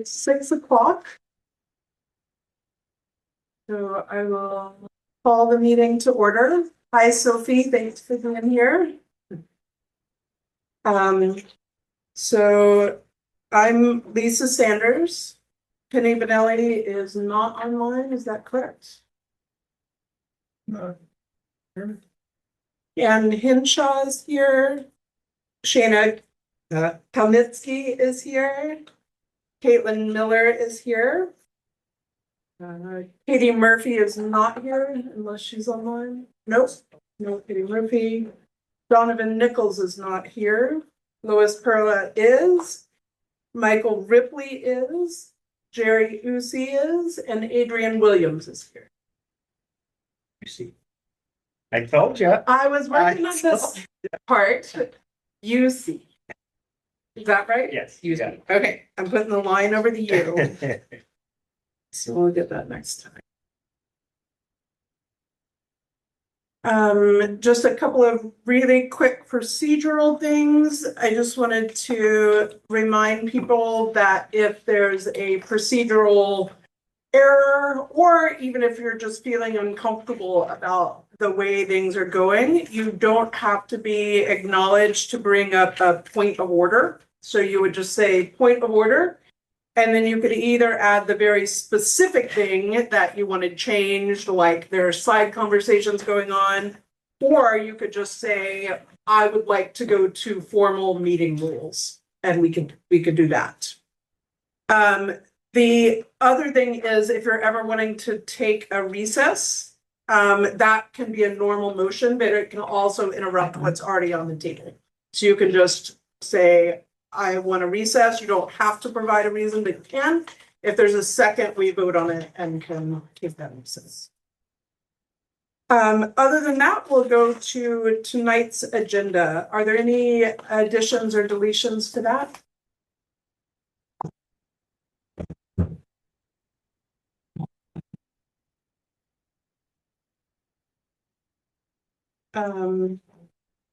It's 6 o'clock. So I will call the meeting to order. Hi, Sophie. Thanks for being here. So I'm Lisa Sanders. Penny Benelli is not online. Is that correct? No. And Hinshaw is here. Shana Kalnitsky is here. Caitlin Miller is here. Katie Murphy is not here unless she's online. Nope. No Katie Murphy. Donovan Nichols is not here. Lois Perla is. Michael Ripley is. Jerry Usi is. And Adrian Williams is here. I told you. I was working on this part. UC. Is that right? Yes. UC. Yeah. Okay. I'm putting the line over the U. So we'll get that next time. Just a couple of really quick procedural things. I just wanted to remind people that if there's a procedural error, or even if you're just feeling uncomfortable about the way things are going, you don't have to be acknowledged to bring up a point of order. So you would just say point of order. And then you could either add the very specific thing that you wanted changed, like there are side conversations going on, or you could just say, I would like to go to formal meeting rules, and we could do that. The other thing is if you're ever wanting to take a recess, that can be a normal motion, but it can also interrupt what's already on the table. So you can just say, I want to recess. You don't have to provide a reason, but you can. If there's a second, we vote on it and can take that recess. Other than that, we'll go to tonight's agenda. Are there any additions or deletions to that?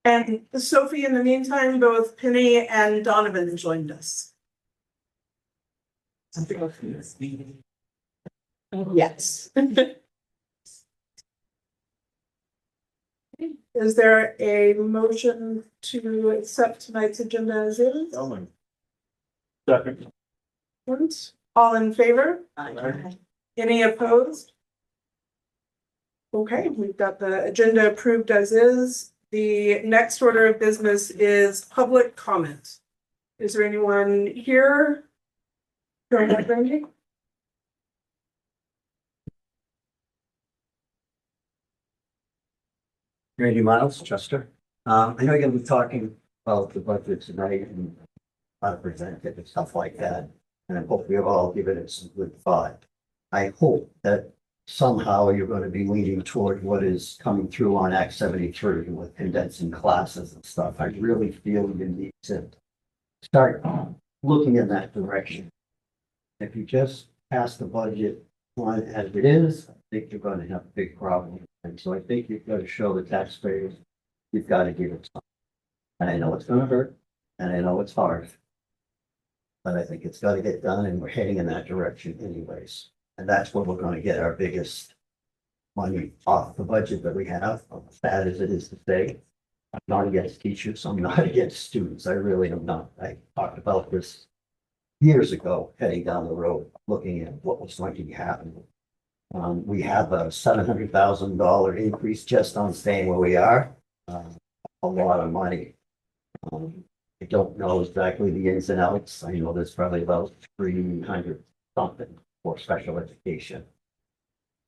And Sophie, in the meantime, both Penny and Donovan joined us. Yes. Is there a motion to accept tonight's agenda as is? Second. All in favor? Aye. Any opposed? Okay, we've got the agenda approved as is. The next order of business is public comment. Is there anyone here? Go ahead, Randy. Randy Miles, Chester. I know you're going to be talking about the budget tonight and how to present it and stuff like that. And I hope we've all given it some good thought. I hope that somehow you're going to be leaning toward what is coming through on Act 73 with condensing classes and stuff. I really feel you need to start looking in that direction. If you just pass the budget on as it is, I think you're going to have a big problem. And so I think you've got to show the taxpayers you've got to give it time. And I know it's going to hurt, and I know it's hard, but I think it's got to get done, and we're heading in that direction anyways. And that's where we're going to get our biggest money off the budget that we have, as bad as it is to say. I'm not against teachers. I'm not against students. I really am not. I talked about this years ago, heading down the road, looking at what was going to be happening. We have a $700,000 increase just on staying where we are. A lot of money. I don't know exactly the ins and outs. I know there's probably about 300 something for special education.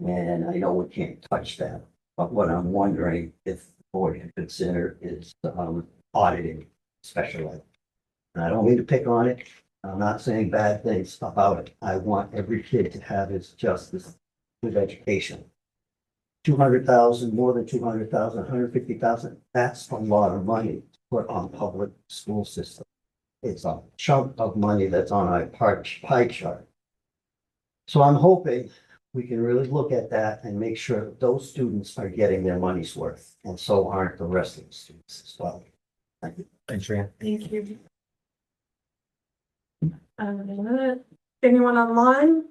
And I know we can't touch that. But what I'm wondering if the board can consider is auditing special ed. And I don't mean to pick on it. I'm not saying bad things about it. I want every kid to have his justice with education. 200,000, more than 200,000, 150,000. That's a lot of money to put on public school system. It's a chunk of money that's on a pie chart. So I'm hoping we can really look at that and make sure that those students are getting their money's worth, and so aren't the rest of the students as well. Thank you. Thanks, Rand. Thank you. Anyone online?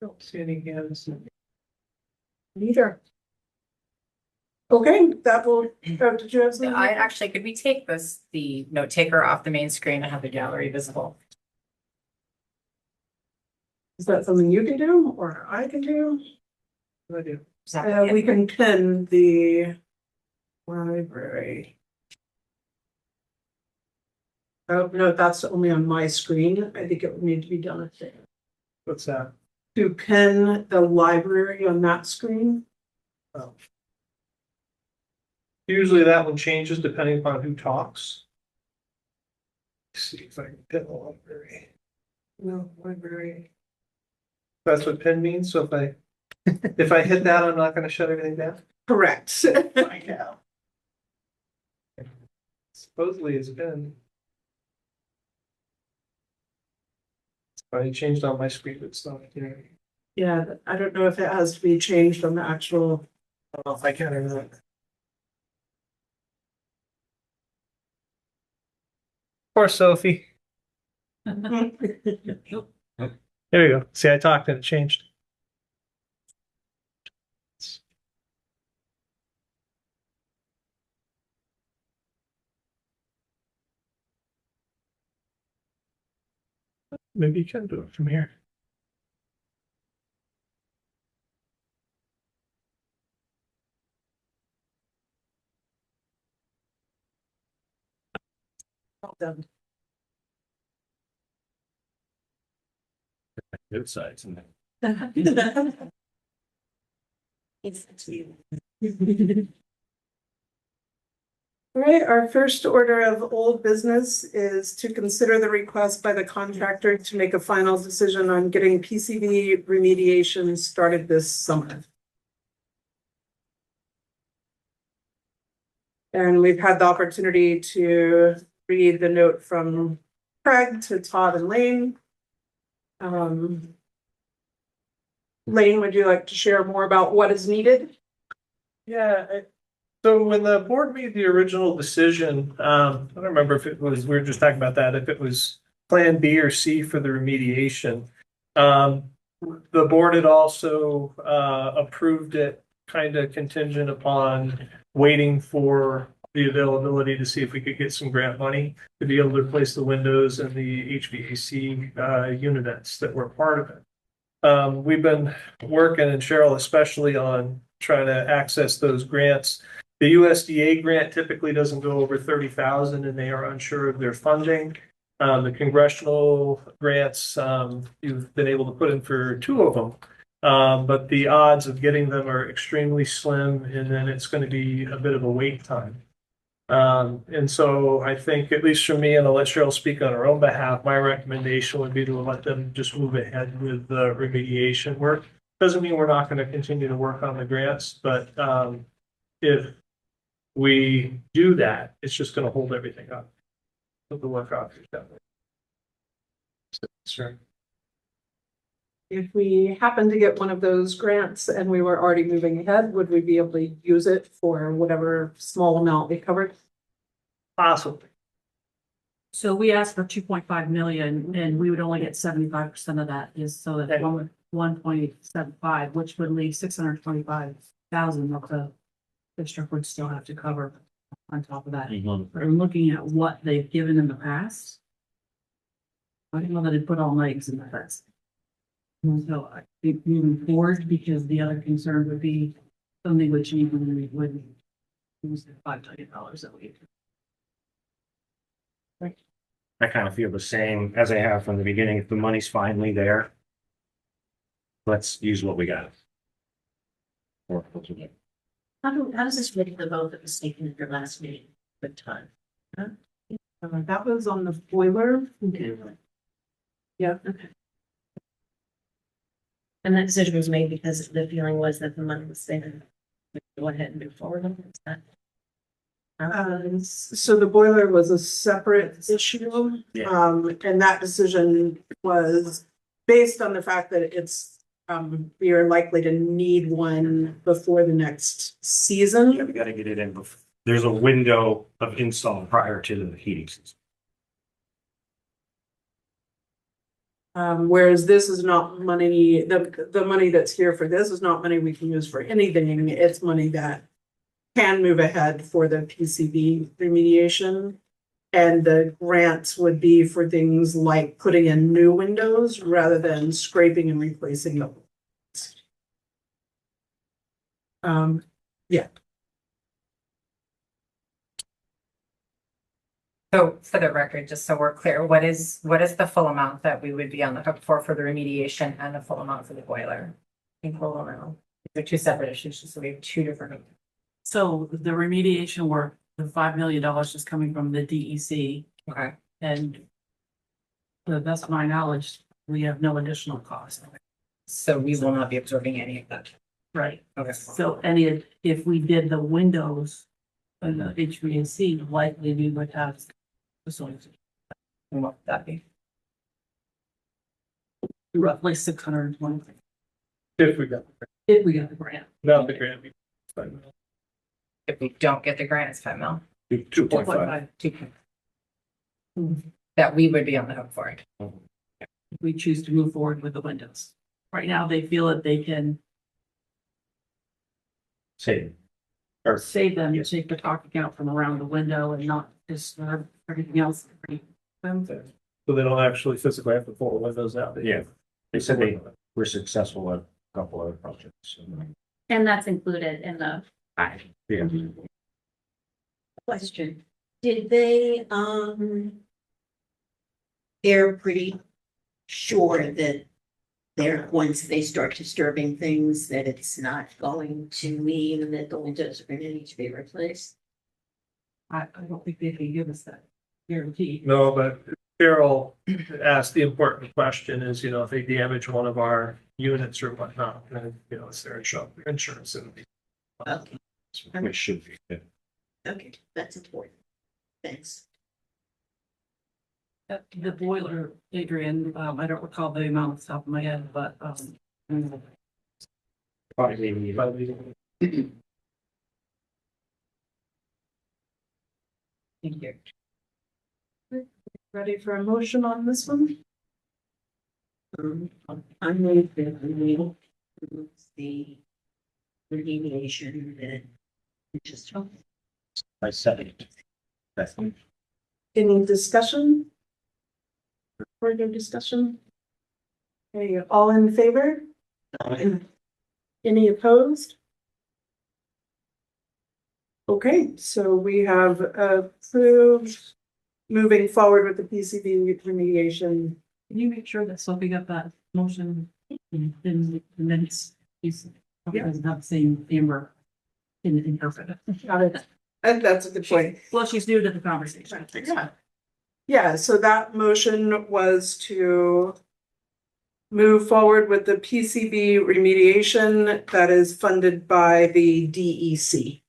Don't see any hands. Neither. Okay, that will, did you have something? I actually, could we take the note taker off the main screen and have the gallery visible? Is that something you can do or I can do? I do. Is that- We can pin the library. Oh, no, that's only on my screen. I think it would need to be done at there. What's that? To pin the library on that screen. Oh. Usually that one changes depending upon who talks. Let's see if I can pin the library. No, library. That's what pin means, so if I hit that, I'm not gonna shut everything down? Correct. I know. Supposedly it's been. I changed on my screen, but it's not here. Yeah, I don't know if it has to be changed on the actual. I don't know if I can or not. Poor Sophie. There you go. See, I talked and it changed. Maybe you can do it from here. Done. Good sides. All right, our first order of old business is to consider the request by the contractor to make a final decision on getting PCV remediation started this summer. And we've had the opportunity to read the note from Craig to Todd and Lane. Lane, would you like to share more about what is needed? Yeah, so when the board made the original decision, I don't remember if it was, we were just talking about that, if it was Plan B or C for the remediation. The board had also approved it kind of contingent upon waiting for the availability to see if we could get some grant money to be able to replace the windows and the HVAC units that were part of it. We've been working, and Cheryl especially, on trying to access those grants. The USDA grant typically doesn't go over 30,000, and they are unsure of their funding. The congressional grants, you've been able to put in for 2 of them. But the odds of getting them are extremely slim, and then it's going to be a bit of a wait time. And so I think, at least for me, and I'll let Cheryl speak on her own behalf, my recommendation would be to let them just move ahead with the remediation work. Doesn't mean we're not going to continue to work on the grants, but if we do that, it's just going to hold everything up. Put the work off. Sure. If we happen to get one of those grants and we were already moving ahead, would we be able to use it for whatever small amount we covered? Possibly. So we asked for 2.5 million and we would only get 75% of that, is so that 1.75, which would leave 625,000 of the district would still have to cover on top of that. But I'm looking at what they've given in the past. I don't know that it put all my eggs in the fence. And so I think moving forward, because the other concern would be something would change when we would use the $5 million that we. I kind of feel the same as I have from the beginning. If the money's finally there, let's use what we got. How does this relate to the vote that was taken at your last meeting with time? That was on the boiler. Yeah. Okay. And that decision was made because the feeling was that the money was there. Go ahead and move forward on it. Is that? So the boiler was a separate issue. Yeah. And that decision was based on the fact that it's, we are likely to need one before the next Yeah, season. we gotta get it in before. There's a window of install prior to the heating season. Whereas this is not money, the money that's here for this is not money we can use for anything. It's money that can move ahead for the PCB remediation. And the grants would be for things like putting in new windows rather than scraping and replacing them. Yeah. So for the record, just so we're clear, what is the full amount that we would be on the hook for the remediation and the full amount for the boiler? In full amount. They're two separate issues, so we have two different. So the remediation work, the $5 million is coming from the DEC, Okay. and to the best of my knowledge, we have no additional cost. So we will not be absorbing any of that. Right. Okay. So if we did the windows and the HVAC, likely we would have facilities And what would that be? roughly 620 If we got, if we got the grant. not the grant. we- If we don't get the grant, it's 5 mil. 2.5. 2.5. That we would be on the hook for it. If we choose to move forward with the windows. Right now, they feel that they can Say, or save them, Yes. take the talking out from around the window and not disturb everything else. So they don't actually physically have to pull the windows out. Yeah. they said they were successful at a couple other projects. So, And that's included in the five. yeah. Question, did they, they're pretty sure that they're, once they start disturbing things, that it's not going to mean that the windows are gonna need to be replaced? I don't think they can give us that guarantee. No, but Carol asked the important question is, if they damage one of our units or whatnot, then, it's their insurance. And Okay, Which should be good. okay, that's important. Thanks. The boiler, Adrian, I don't recall the amount off the top of my head, but, Probably need Thank you. Ready for a motion on this one? I move that we approve the remediation that we just talked. I said it. That's Any discussion? Further discussion? Okay, all in favor? Any opposed? Okay, so we have approved moving forward with the PCB remediation. can you make sure that Sophie got that motion in the minutes? She's doesn't have the same Amber in her. Got it. And that's a good point. Well, she's new to the conversation. Yeah. Yeah, so that motion was to move forward with the PCB remediation that is funded by the DEC.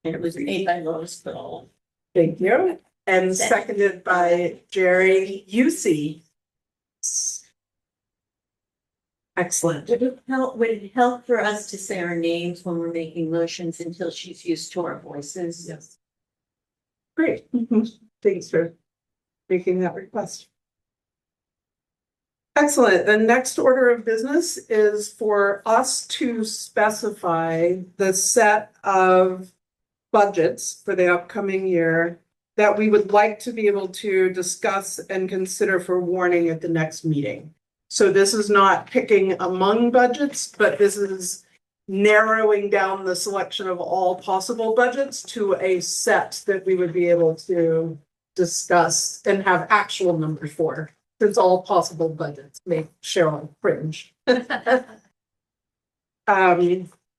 And it was made by Lois Bill. Thank you. And seconded by Jerry UC. Excellent. Would it help for us to say our names when we're making motions until she's used to our voices? Yes. Great. Thanks for making that request. Excellent. The next order of business is for us to specify the set of budgets for the upcoming year that we would like to be able to discuss and consider for warning at the next meeting. So this is not picking among budgets, but this is narrowing down the selection of all possible budgets to a set that we would be able to discuss and have actual numbers for, since all possible budgets make Cheryl cringe.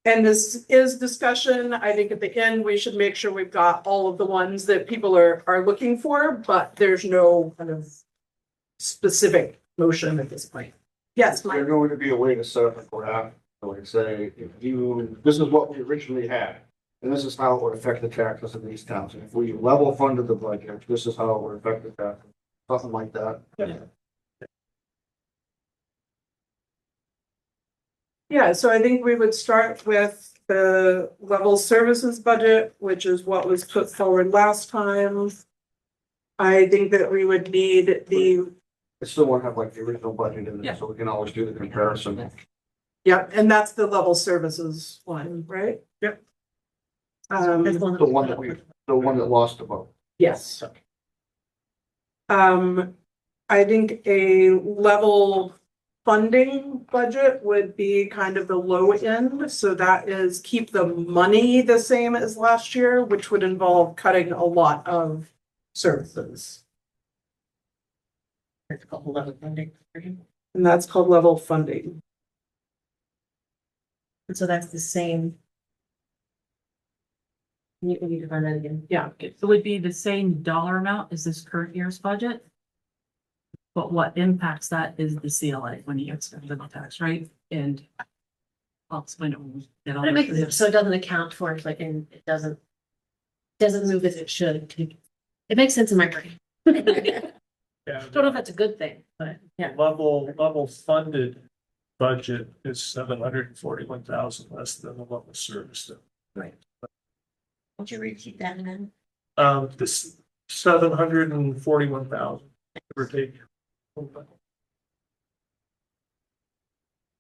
And this is discussion. I think at the end, we should make sure we've got all of the ones that people are looking for, but there's no kind of specific motion at this point. Yes, Mike. There's going to be a way to set up a graph, like say, this is what we originally had. And this is how it would affect the taxes of these towns. And if we level funded the budget, this is how it would affect the taxes, something like that. Yeah, so I think we would start with the level services budget, which is what was put forward last time. I think that we would need the I still want to have like the original budget in Yeah. there, so we can always do the comparison. Yeah, and that's the level services one, right? Yep. That's one of The one that the one that lost the vote. Yes. I think a level funding budget would be kind of the low end, so that is keep the money the same as last year, which would involve cutting a lot of services. It's called level funding. And that's called level funding. And so that's the same. You need to run that again. Yeah, It would be the same dollar amount as this current year's budget. But what impacts that is the CLA when you expect the tax rate and I'll explain it when we get on. But it makes, so it doesn't account for it, like, and it doesn't move as it should. It makes sense in my brain. Yeah. Don't know if that's a good thing, but yeah. Level funded budget is 741,000 less than the level service. Would you repeat that again? This 741,000, give or take.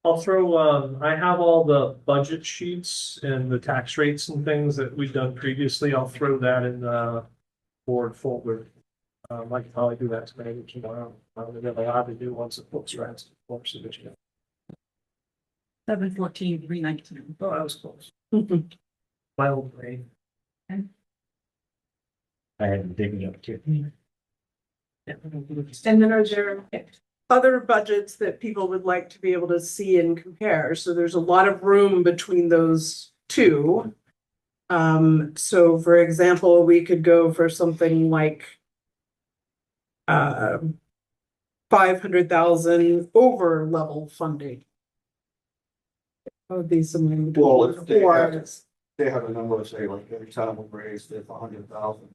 I'll throw, I have all the budget sheets and the tax rates and things that we've done previously. I'll throw that in the board folder. I can probably do that today or tomorrow. I'm gonna have to do once the books are out. 714,319. Oh, that was close. My old brain. I had to dig it up too. and then are there other budgets that people would like to be able to see and compare? So there's a lot of room between those two. So for example, we could go for something like 500,000 over level funding. That would be something. to Well, look if they for. have, they have a number, say, like, every time we raised it 100,000,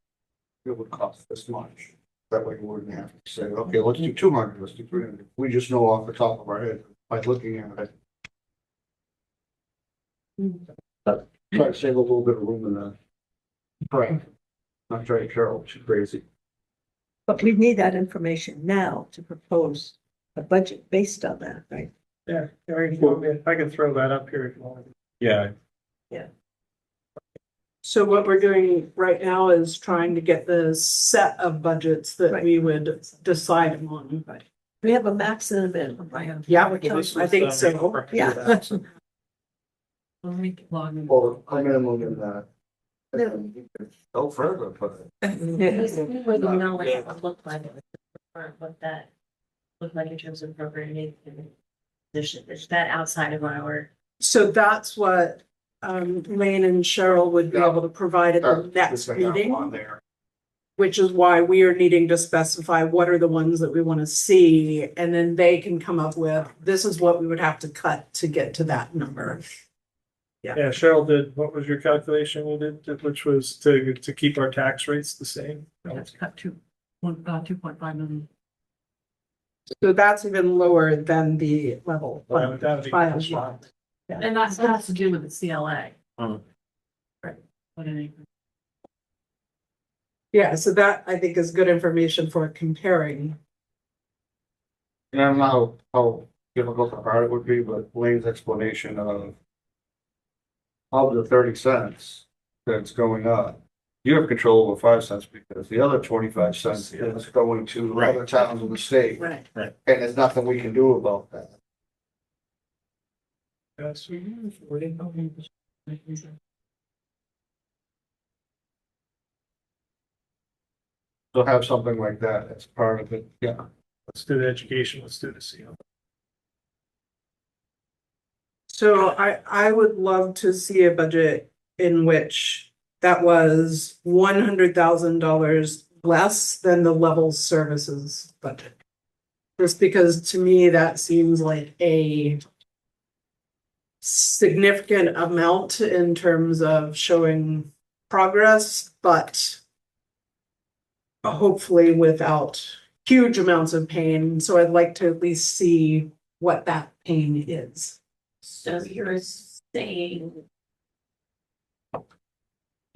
it would cost this much. That way we wouldn't have to say, okay, let's do 200, let's do 300. We just know off the top of our head by looking at it. Try to save a little bit of room in the brain. Not try to Carol, she's crazy. But we need that information now to propose a budget based on that, right? Yeah, if I can throw that up here if you want. Yeah, So what we're doing right now is trying to get the set of budgets that we would decide on. We have a maximum and minimum. Yeah, I think so. Yeah. Let me log in. Or a minimum in that. Go further, but. Where the knowledge would look like, or what that looked like in terms of programming and position, is that outside of our? So that's what Lane and Cheryl would be able to provide at the next meeting, which is why we are needing to specify what are the ones that we want to see, and then they can come up with, this is what we would have to cut to get to that number. Yeah, Cheryl did, what was your calculation you did, which was to keep our tax rates the same? That's cut 2.5 million. So that's even lower than the level. Well, that'd be- File. And that has to do with the CLA. Hmm. Right. But any- Yeah, so that I think is good information for comparing. And I don't know how difficult or hard it would be, but Lane's explanation of the 30 cents that's going up, you have control over 5 cents because the other 25 cents is going to Right. other towns in the state. Right. And there's nothing we can do about that. Yes, So have something like that as part of it, yeah. let's do the education, let's do the CO. So I would love to see a budget in which that was $100,000 less than the level services budget. Just because to me, that seems like a significant amount in terms of showing progress, but hopefully without huge amounts of pain. So I'd like to at least see what that pain is. So you're saying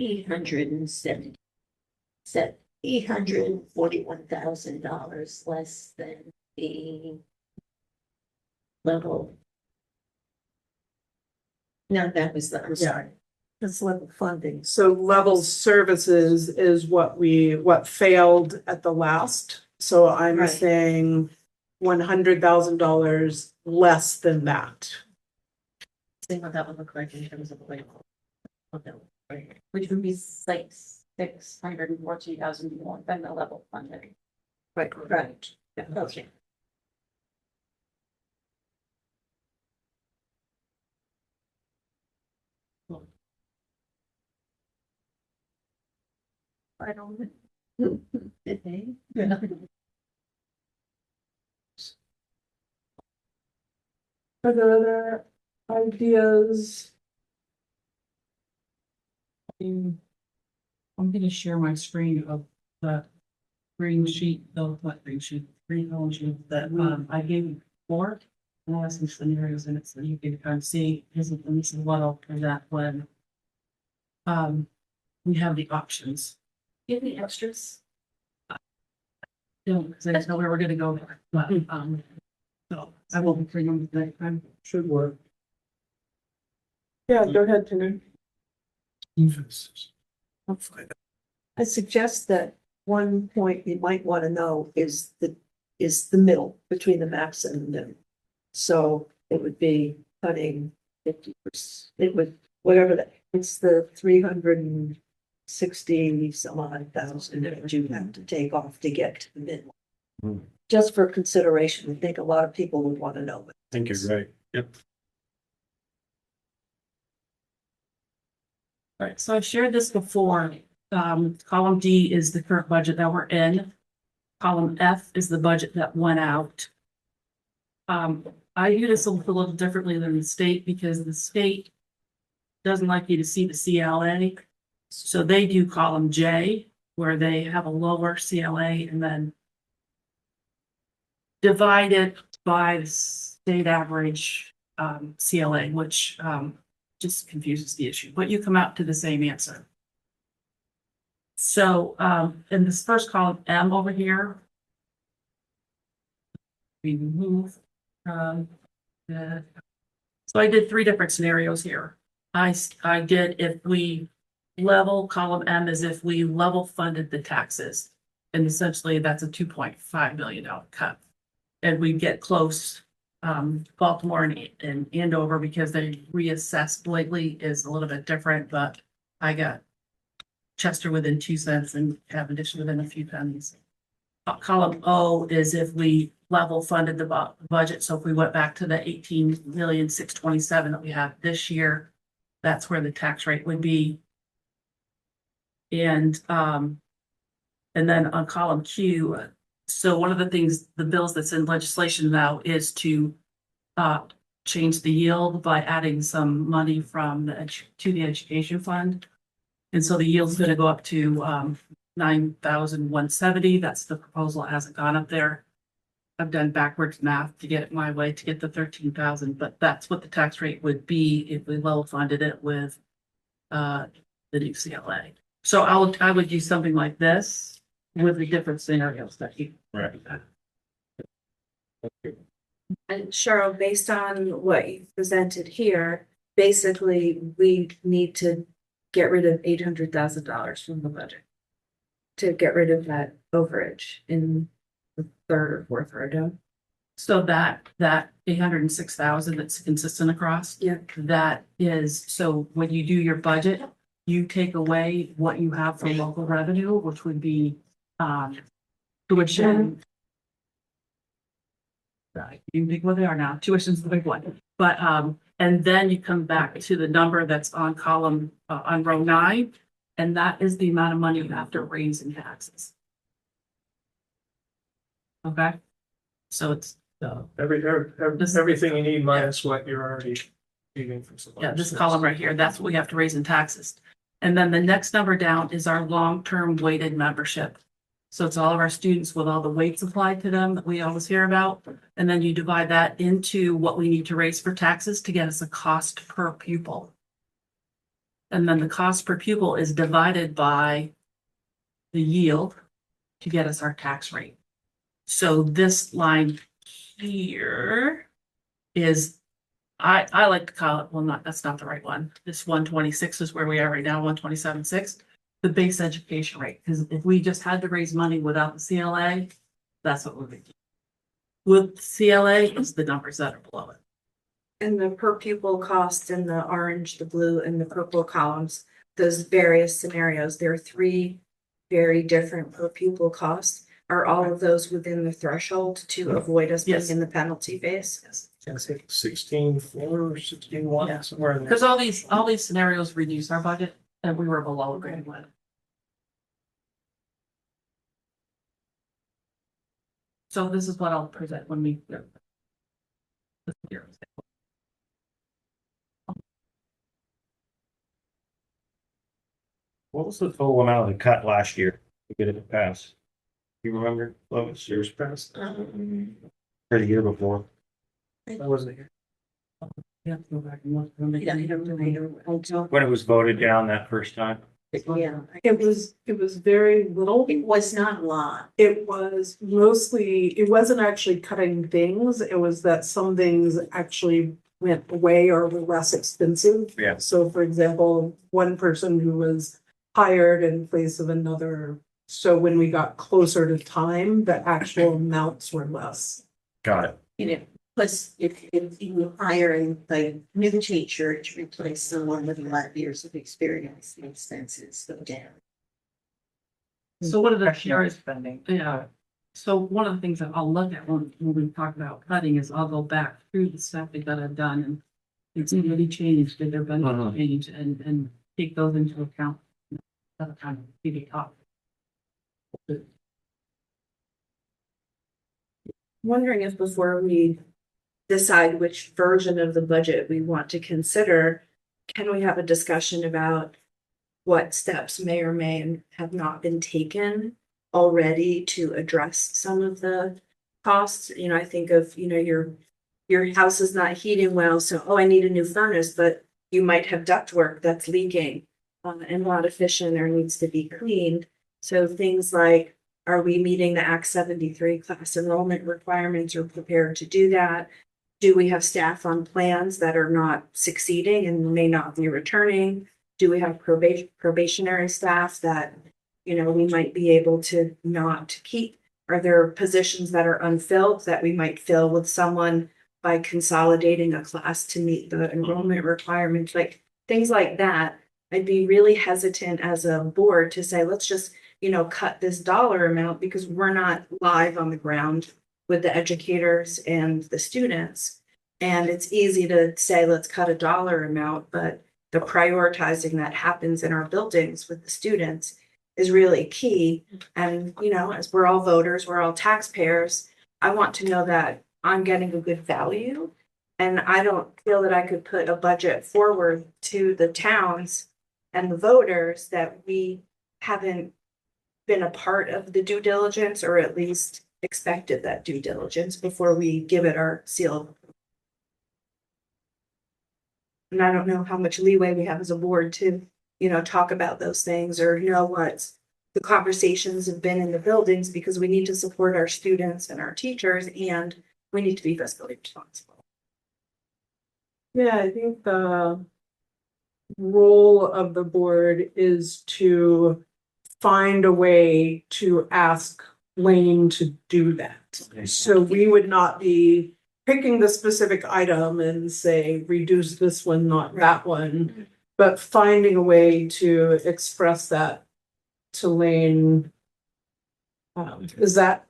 $841,000 less than the level. No, that was the, I'm sorry. This level funding. So level services is what failed at the last. So I'm Right. saying $100,000 less than that. See what that would look like in terms of like. Which would be like 614,000 more than the level funded. Right. Yeah. Okay. I don't. Are there other ideas? I'm gonna share my screen of the green sheet, not green sheet, green column sheet that I gave you before. And I have some scenarios in it so you can kind of see, this is what I'll present when we have the options. Do you have any extras? Don't, because I didn't know where we're gonna go there, but so I will bring them today. Should work. Yeah, go ahead, Tina. I suggest that one point you might want to know is the middle between the max and the min. So it would be cutting 50%. It would, whatever that, it's the 360 some odd thousand that you have to take off to get to the min. Hmm. Just for consideration, I think a lot of people would want to know. I think you're right. Yep. All right, so I've shared this before. Column D is the current budget that we're in. Column F is the budget that went out. I view this a little differently than the state because the state doesn't like you to see the CLA. So they do column J, where they have a lower CLA and then divide it by the state average CLA, which just confuses the issue, but you come out to the same answer. So in this first column M over here, we move. So I did 3 different scenarios here. I did if we level column M as if we level funded the taxes. And essentially that's a $2.5 million cut. And we get close. Baltimore and Andover because they reassessed lately is a little bit different, but I got Chester within 2 cents and Cavendish within a few pennies. Column O is if we level funded the budget. So if we went back to the 18,627,000 that we have this year, that's where the tax rate would be. And then on column Q, so one of the things, the bills that's in legislation now is to change the yield by adding some money from to the education fund. And so the yield's gonna go up to 9,170. That's the proposal. It hasn't gone up there. I've done backwards math to get it my way to get the 13,000, but that's what the tax rate would be if we level funded it with the new CLA. So I would do something like this with the different scenarios that you. Right. And Cheryl, based on what you presented here, basically, we need to get rid of $800,000 from the budget. To get rid of that overage in the 3rd or 4th row. So that 806,000 that's consistent across. Yeah. That is, so when you do your budget, you take away what you have from local revenue, which would be tuition. Right, you can think what they are now. Tuition's the big one. But and then you come back to the number that's on column on row 9, and that is the amount of money you have to raise in taxes. Okay, so it's Everything you need minus what you're already receiving from someone. yeah, this column right here, that's what we have to raise in taxes. And then the next number down is our long-term weighted membership. So it's all of our students with all the weights applied to them that we always hear about. And then you divide that into what we need to raise for taxes to get us a cost per pupil. And then the cost per pupil is divided by the yield to get us our tax rate. So this line here is, I like to call it, well, not, that's not the right one. This 126 is where we are right now, 127.6. The base education rate, because if we just had to raise money without the CLA, that's what we're making. With CLA is the numbers that are below it. And the per pupil cost in the orange, the blue, and the purple columns, those various scenarios, there are three very different per pupil costs. Are all of those within the threshold to avoid us being Yes. in the penalty phase? Yes. I think 16.4 or 16.1, Yeah. somewhere in there. Because all these scenarios reduce our budget and we were below grade one. So this is what I'll present when we. What was the total amount of the cut last year to get it passed? You remember, Lois, Years past. or the year before? I wasn't here. Yeah, go back and look. We'll make Yeah, I it- don't. When it was voted down that first time? Yeah, It was very little. it was not a lot. It was mostly, it wasn't actually cutting things, it was that some things actually went away or were less expensive. Yeah. So for example, one person who was hired in place of another, so when we got closer to time, the actual amounts were less. Got it. You know, plus if you hire a new teacher to replace someone with a lot of years of experience, the expenses go down. So what are the Discretionary areas? spending. Yeah, so one of the things that I'll look at when we talk about cutting is I'll go back through the stuff that I've done and it's really changed, did there been a change and take those into account. That kind of be the top. Wondering if before we decide which version of the budget we want to consider, can we have a discussion about what steps may or may have not been taken already to address some of the costs? You know, I think of, you know, your house is not heating well, so, oh, I need a new furnace, but you might have ductwork that's leaking and not efficient or needs to be cleaned. So things like, are we meeting the Act 73 class enrollment requirements or prepared to do that? Do we have staff on plans that are not succeeding and may not be returning? Do we have probationary staff that, you know, we might be able to not keep? Are there positions that are unfilled that we might fill with someone by consolidating a class to meet the enrollment requirements? Like things like that. I'd be really hesitant as a board to say, let's just, you know, cut this dollar amount because we're not live on the ground with the educators and the students. And it's easy to say, let's cut a dollar amount, but the prioritizing that happens in our buildings with the students is really key. And, you know, as we're all voters, we're all taxpayers, I want to know that I'm getting a good value. And I don't feel that I could put a budget forward to the towns and the voters that we haven't been a part of the due diligence or at least expected that due diligence before we give it our seal of approval. And I don't know how much leeway we have as a board to, you know, talk about those things or know what the conversations have been in the buildings because we need to support our students and our teachers and we need to be fiscally responsible. Yeah, I think the role of the board is to find a way to ask Lane to do that. So we would not be picking the specific item and say, reduce this one, not that one, but finding a way to express that to Lane. Is that?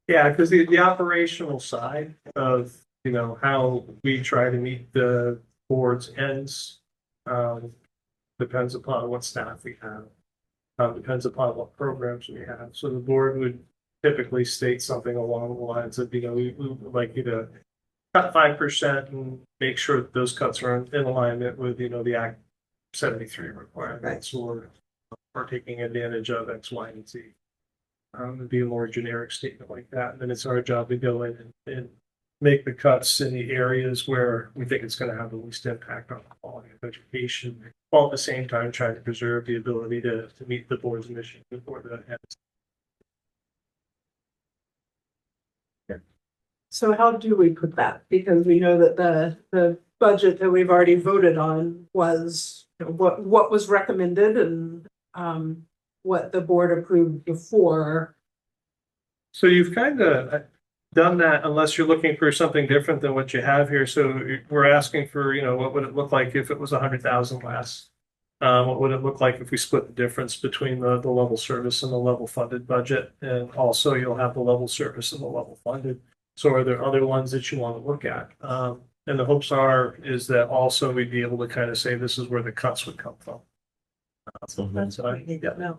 Yeah, because the operational side of, you know, how we try to meet the board's ends depends upon what staff we have. Depends upon what programs we have. So the board would typically state something along the lines of, you know, we would like you to cut 5% and make sure that those cuts are in alignment with, you know, the Act 73 requirements or taking advantage of X, Y, and Z. It'd be a more generic statement like that. And then it's our job to go in and make the cuts in the areas where we think it's going to have the least impact on the quality of education, while at the same time trying to preserve the ability to meet the board's mission before the ends. So how do we put that? Because we know that the budget that we've already voted on was, you know, what was recommended and, what the board approved before. So you've kind of done that unless you're looking for something different than what you have here. So we're asking for, you know, what would it look like if it was 100,000 less? What would it look like if we split the difference between the level service and the level funded budget? And also you'll have the level service and the level funded. So are there other ones that you want to look at? And the hopes is that also we'd be able to kind of say this is where the cuts would come from. So I think that No.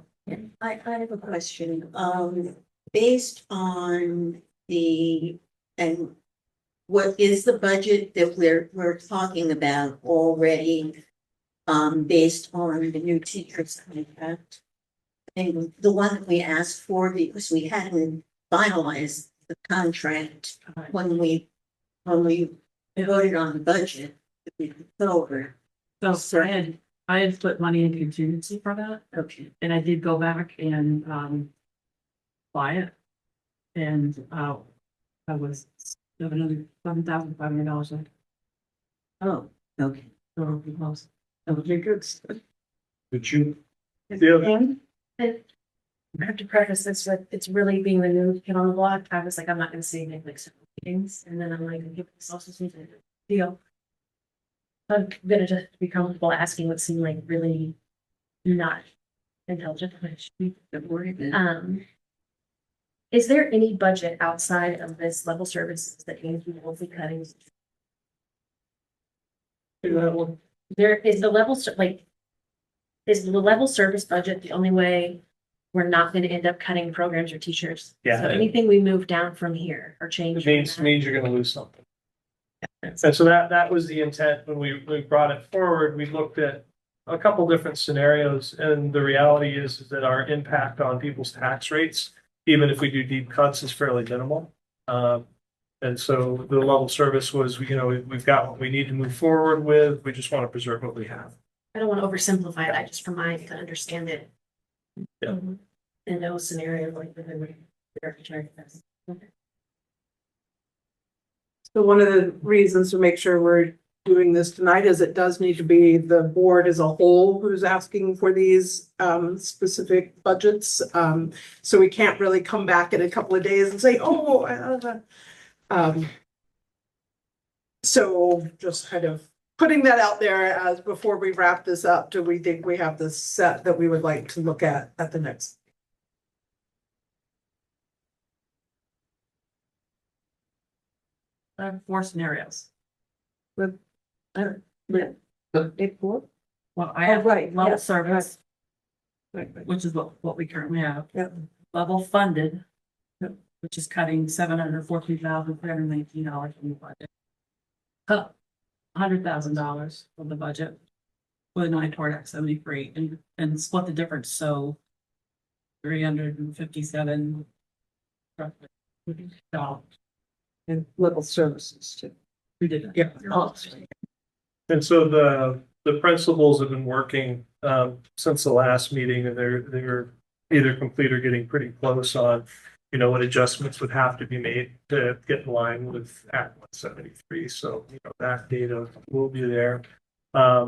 I have a question, based on and what is the budget that we're talking about already? Based on the new teacher's contract. And the one that we asked for, because we hadn't finalized the contract when we voted on the budget, we put over. So I had put money in contingency for that, Okay. and I did go back and, buy it. And, that was $7,500. Oh, okay. So it'll be close. That would be good. Did you? I have to preface this with, it's really being the new kid on the block. I was like, I'm not gonna say anything like several meetings, and then I'm like, give this also seems like a deal. I'm gonna just be comfortable asking what seemed like really not intelligent, which, is there any budget outside of this level services that needs to be mostly cutting? There is the level, is the level service budget the only way we're not gonna end up cutting programs or teachers? Yeah. So anything we move down from here or change. It from means that- you're going to lose something. And so that was the intent when we brought it forward. We looked at a couple different scenarios, and the reality is that our impact on people's tax rates, even if we do deep cuts, is fairly minimal. And so the level service was, you know, we've got what we need to move forward with. We just want to preserve what we have. I don't want to oversimplify it, I just for mine to understand it. Yeah. In those scenarios, like. So one of the reasons to make sure we're doing this tonight is it does need to be the board as a whole who's asking for these specific budgets. So we can't really come back in a couple of days and say, so just kind of putting that out there as before we wrap this up, do we think we have this set that we would like to look at the next? I have 4 scenarios. Big board? Well, I Oh, have right, level yes, service, Right. which is what we currently have. Yep. Level funded, which is cutting $714,319 from the budget. Cut $100,000 from the budget. With an eye toward Act 73 and split the difference, so 357. roughly, dollars. And level services too. We did it. Yeah. And so the principals have been working since the last meeting, and they're either complete or getting pretty close on, you know, what adjustments would have to be made to get in line with Act 173. So, you know, that data will be there.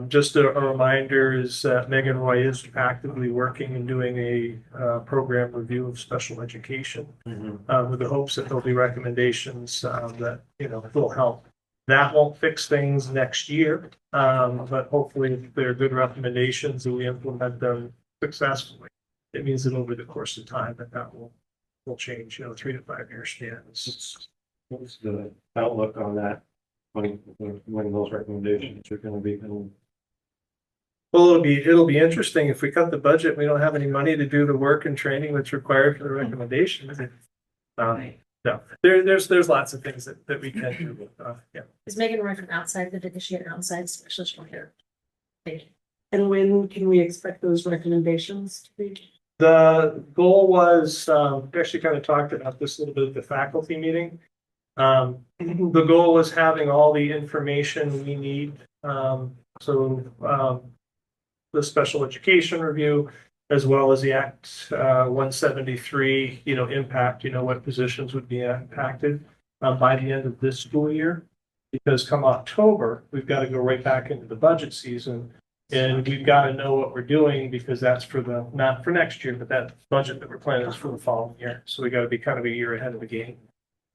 Just a reminder is that Megan Roy is actively working and doing a program review of special education with the hopes that there'll be recommendations that, you know, will help. That won't fix things next year, but hopefully if there are good recommendations and we implement them successfully, it means that over the course of time that will change, you know, 3 to 5 year spans. What's the outlook on that? When those recommendations are going to be. Well, it'll be interesting if we cut the budget, we don't have any money to do the work and training that's required for the recommendations. No, there's lots of things that we can do. Yeah. Is Megan Roy from outside the division, outside specialist here? And when can we expect those recommendations to be? The goal was, we actually kind of talked about this a little bit at the faculty meeting. The goal was having all the information we need. The special education review, as well as the Act 173, you know, impact, you know, what positions would be impacted. by the end of this school year. Because come October, we've got to go right back into the budget season. And we've got to know what we're doing because that's for the, not for next year, but that budget that we're planning is for the following year. So we got to be kind of a year ahead of the game.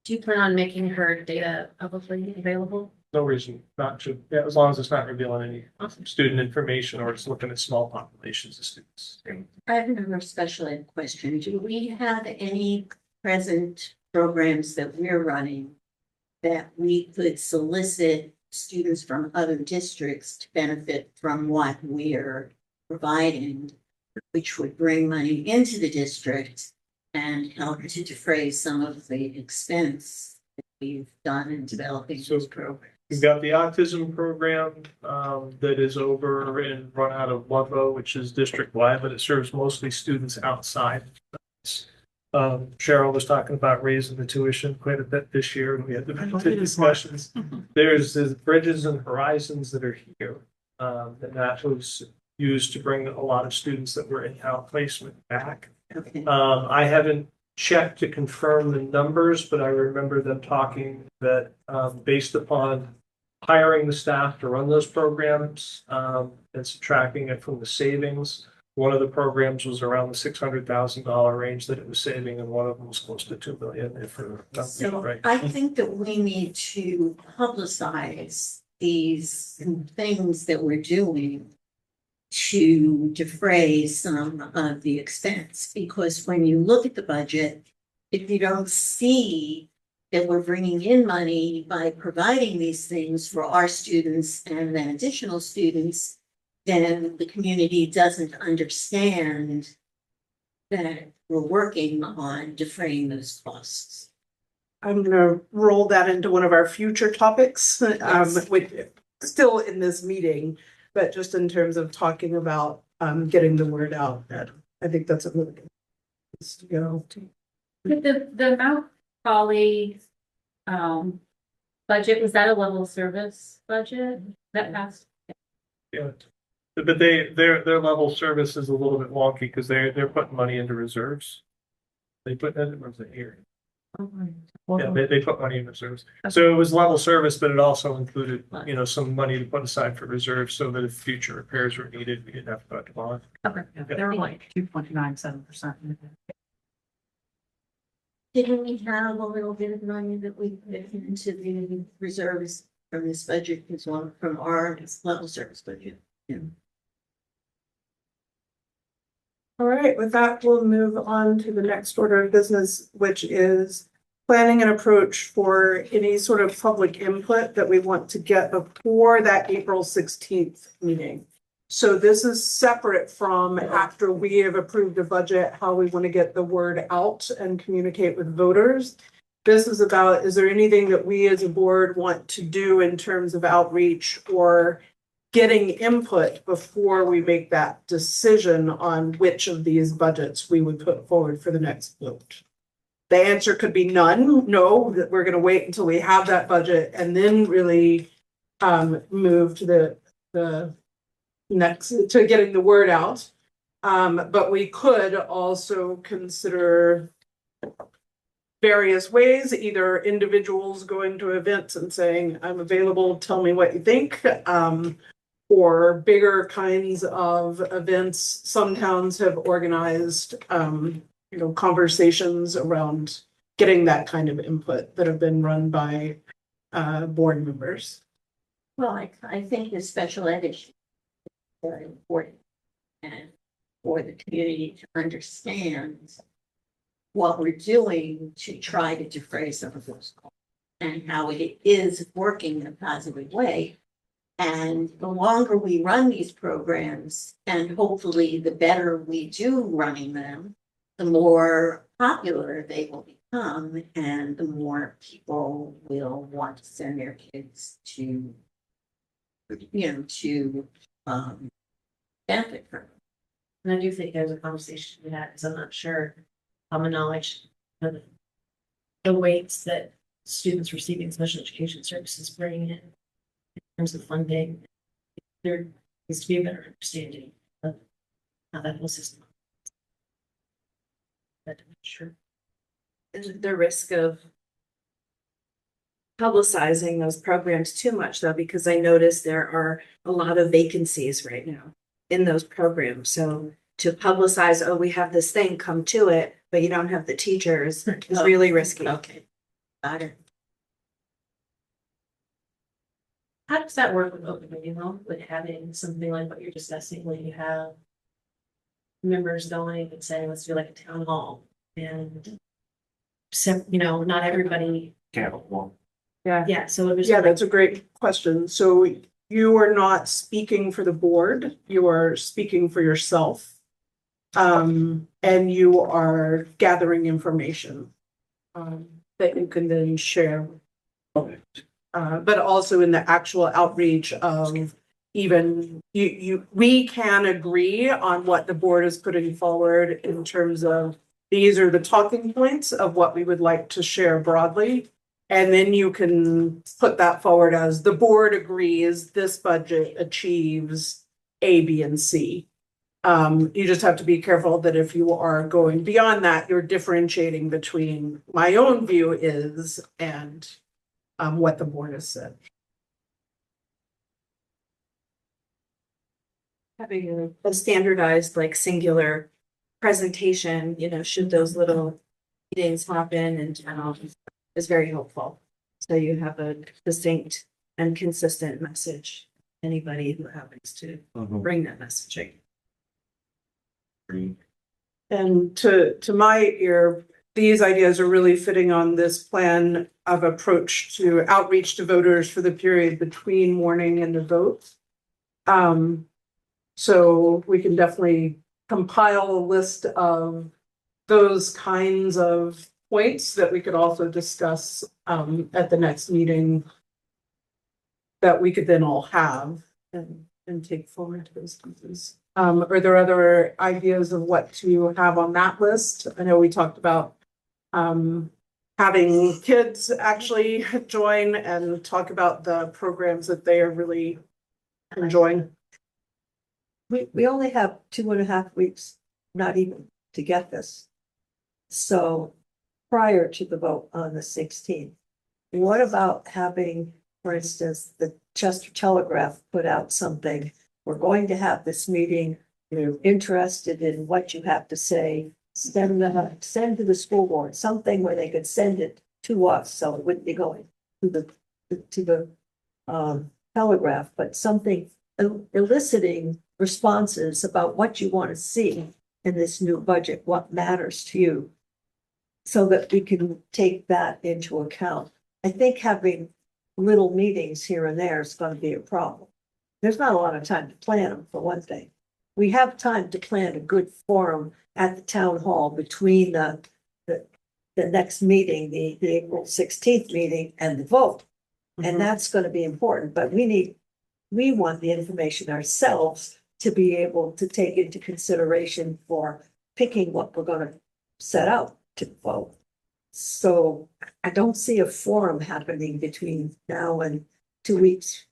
Do you plan on making her data publicly available? No reason not to, yeah, as long as it's not revealing any student information or it's looking at small populations of students. I have another special ed question. Do we have any present programs that we're running that we could solicit students from other districts to benefit from what we're providing, which would bring money into the district and help to defray some of the expense that we've done in developing those programs? We've got the autism program that is over and run out of Ludlow, which is district-wide, but it serves mostly students outside. Cheryl was talking about raising the tuition quite a bit this year, and we had the discussions. There's Bridges and Horizons that are here, and that was used to bring a lot of students that were in outplacement back. Okay. I haven't checked to confirm the numbers, but I remember them talking that based upon hiring the staff to run those programs and subtracting it from the savings, one of the programs was around the $600,000 range that it was saving, and one of them was close to $2 million. If So right. I think that we need to publicize these things that we're doing to defray some of the expense, because when you look at the budget, if you don't see that we're bringing in money by providing these things for our students and then additional students, then the community doesn't understand that we're working on defraying those costs. I'm gonna roll that into one of our future topics, Yes. with, still in this meeting, but just in terms of talking about, getting the word out. That I think that's a really good place to go. The Mount Holly, budget, was that a level of service budget that passed? Yeah. But their level of service is a little bit wonky because they're putting money into reserves. They put that in the here. Yeah, they put money in reserves. So it was level service, but it also included, some money to put aside for reserves so that if future repairs were needed, we didn't have to put them on. Okay, they were like 2.97%. Didn't we have a little bit of money that we put into the reserves from this budget as well, from our level service budget? Yeah. All right, with that, we'll move on to the next order of business, which is planning an approach for any sort of public input that we want to get before that April 16th meeting. So this is separate from after we have approved a budget, how we want to get the word out and communicate with voters. This is about, is there anything that we as a board want to do in terms of outreach or getting input before we make that decision on which of these budgets we would put forward for the next vote? The answer could be none, no, that we're gonna wait until we have that budget and then really move to the next, to getting the word out. But we could also consider various ways, either individuals going to events and saying, I'm available, tell me what you think. Or bigger kinds of events. Some towns have organized, conversations around getting that kind of input that have been run by board members. Well, I think the special ed issue is very important, and for the community to understand what we're doing to try to defray some of those costs and how it is working in a positive way. And the longer we run these programs, and hopefully the better we do running them, the more popular they will become and the more people will want to send their kids to, benefit from it. And I do think there's a conversation we had, because I'm not sure common knowledge of the weights that students receiving special education services bring in terms of funding. There needs to be a better understanding of how that whole system. But I'm sure. The risk of publicizing those programs too much though, because I noticed there are a lot of vacancies right now in those programs. So to publicize, oh, we have this thing, come to it, but you don't have the teachers is really risky. Okay. Got it. How does that work with open meeting law, with having something like what you're discussing, when you have members going and saying, let's do like a town hall and you know, not everybody, Can't, well, yeah, so it was. Yeah, that's a great question. So you are not speaking for the board, you are speaking for yourself. And you are gathering information that you can then share. But also in the actual outreach of even we can agree on what the board is putting forward in terms of these are the talking points of what we would like to share broadly. And then you can put that forward as the board agrees this budget achieves A, B, and C. You just have to be careful that if you are going beyond that, you're differentiating between my own view is and what the board has said. Having a standardized, like singular presentation, you know, should those little meetings happen and is very helpful. So you have a distinct and consistent message. Anybody who happens to bring that messaging. And to my ear, these ideas are really fitting on this plan of approach to outreach to voters for the period between morning and the vote. So we can definitely compile a list of those kinds of points that we could also discuss at the next meeting that we could then all have and take forward to those pieces. Are there other ideas of what to have on that list? I know we talked about having kids actually join and talk about the programs that they are really enjoying. We only have 2.5 weeks, not even, to get this. So prior to the vote on the 16th, what about having, for instance, the Chester Telegraph put out something? We're going to have this meeting, you're interested in what you have to say, send to the school board, something where they could send it to us, so it wouldn't be going to the Telegraph, but something eliciting responses about what you want to see in this new budget, what matters to you, so that we can take that into account. I think having little meetings here and there is going to be a problem. There's not a lot of time to plan them, for one thing. We have time to plan a good forum at the town hall between the next meeting, the April 16th meeting and the vote. And that's going to be important, but we want the information ourselves to be able to take into consideration for picking what we're going to set out to vote. So I don't see a forum happening between now and 2 weeks,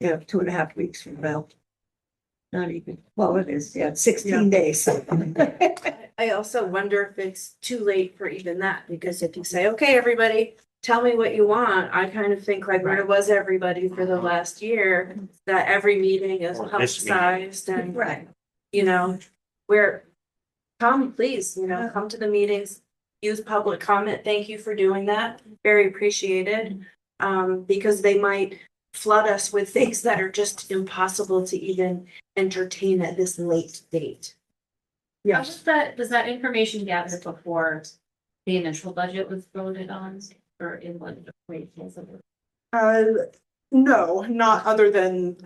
2.5 weeks from now. Not even, well, it is, 16 days. I also wonder if it's too late for even that, because if you say, okay, everybody, tell me what you want, I kind of think like, where was everybody for the last year? That every meeting is Or this meeting. publicized and, Right. you know, come, please, come to the meetings, use public comment. Thank you for doing that. Very appreciated. Because they might flood us with things that are just impossible to even entertain at this late date. How does that information gathered before the initial budget was voted on or in budget appropriations? No, not other than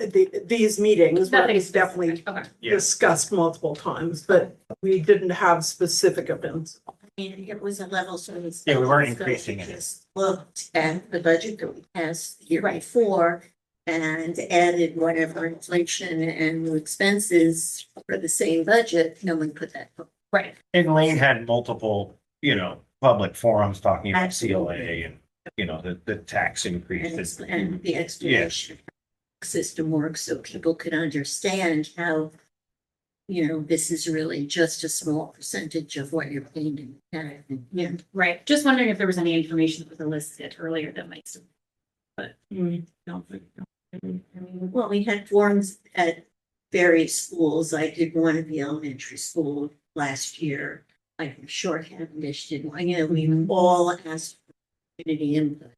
these meetings, where Nothing it's definitely specific. Okay. Yeah. discussed multiple times, but we didn't have specific events. And it was a level service. Yeah, we weren't increasing it. Just looked at the budget that we passed the year before and added whatever inflation and expenses for the same budget, no one put that. Right. And Lane had multiple, public forums talking about CLA Absolutely. and, the tax increase. And the explanation system works so people can understand how, this is really just a small percentage of what you're paying. Right. Just wondering if there was any information that was listed earlier that might but. Don't think. Well, we had forums at various schools. I did one at the elementary school last year. I'm sure Cavendish did one. You know, we all asked for community input.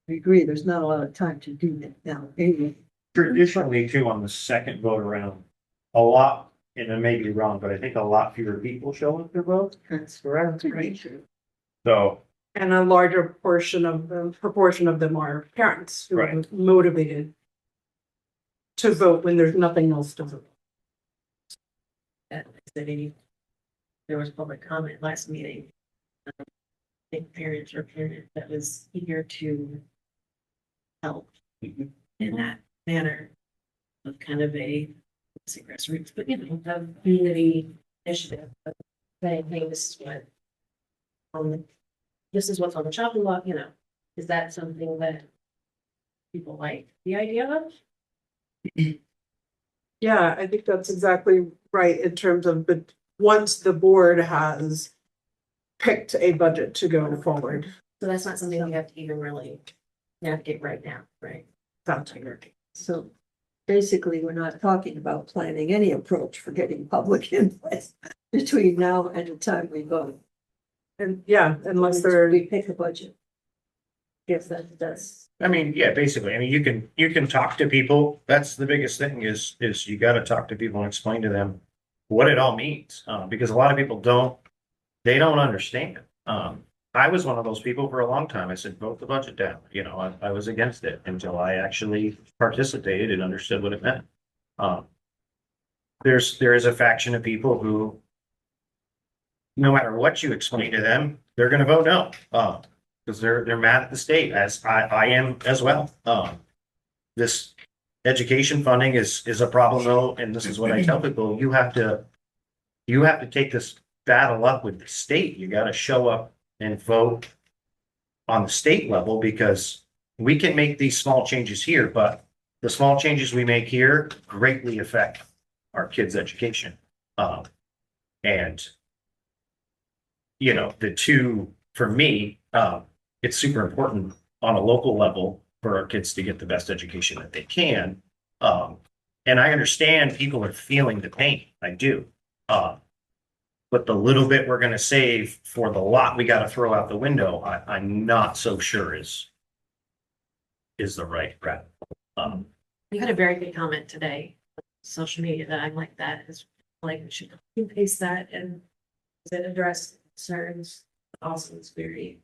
I agree, there's not a lot of time to do that now, anyway. Traditionally too, on the second vote around, a lot, and I may be wrong, but I think a lot fewer people show up to vote. That's right. So, And a larger proportion of them are parents who are Right. motivated to vote when there's nothing else to vote. There was public comment last meeting. I think parents or parent that was eager to help in that manner of kind of a, let's say grassroots, but you know, of community initiative. Of saying, hey, this is what this is what's on the chopping block, you know. Is that something that people like the idea of? Yeah, I think that's exactly right in terms of, but once the board has picked a budget to go forward, So that's not something we have to even really navigate right now, right? that's what So basically, we're not talking about planning any approach for getting public input between now and the time we vote. and yeah, unless they're, We pick a budget. Yes, that's. I mean, yeah, basically, I mean, you can talk to people. That's the biggest thing is you gotta talk to people and explain to them what it all means. Because a lot of people they don't understand. I was one of those people for a long time. I said, vote the budget down. You know, I was against it until I actually participated and understood what it meant. There is a faction of people who, no matter what you explain to them, they're gonna vote no. Because they're mad at the state, as I am as well. This education funding is a problem though, and this is what I tell people, you have to take this battle up with the state. You gotta show up and vote on the state level, because we can make these small changes here, but the small changes we make here greatly affect our kids' education. And you know, the two, for me, it's super important on a local level for our kids to get the best education that they can. And I understand people are feeling the pain. I do. But the little bit we're gonna save for the lot we gotta throw out the window, I'm not so sure is the right route. You had a very good comment today, on social media, that I'm like, that is like, we should paste that and it address concerns, also it's very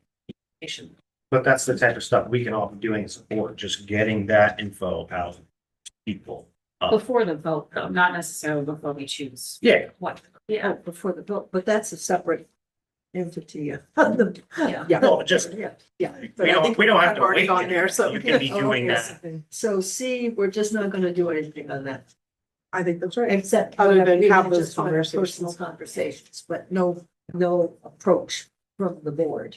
patient. But that's the type of stuff we can all be doing as a board, just getting that info out to people. Before the vote, though, not necessarily before we choose. Yeah, What? Yeah, before the vote, but that's a separate entity. Yeah. yeah. well, just, Yeah. we don't have I've to already wait. gone there, so. You can be Oh, doing yes. that. So see, we're just not gonna do anything on that, I think that's right. except. Other than we have can those just have conversations. Personal conversations, but no approach from the board.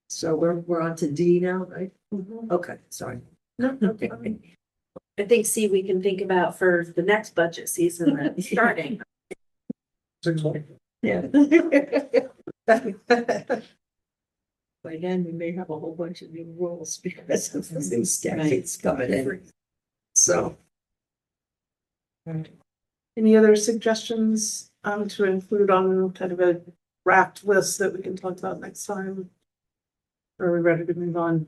So we're on to D now, right? Okay, sorry. Okay. I think, see, we can think about for the next budget season that's starting. Yeah. By then, we may have a whole bunch of new rules because of the new statutes coming in. So. Any other suggestions to include on kind of a draft list that we can talk about next time? Or are we ready to move on?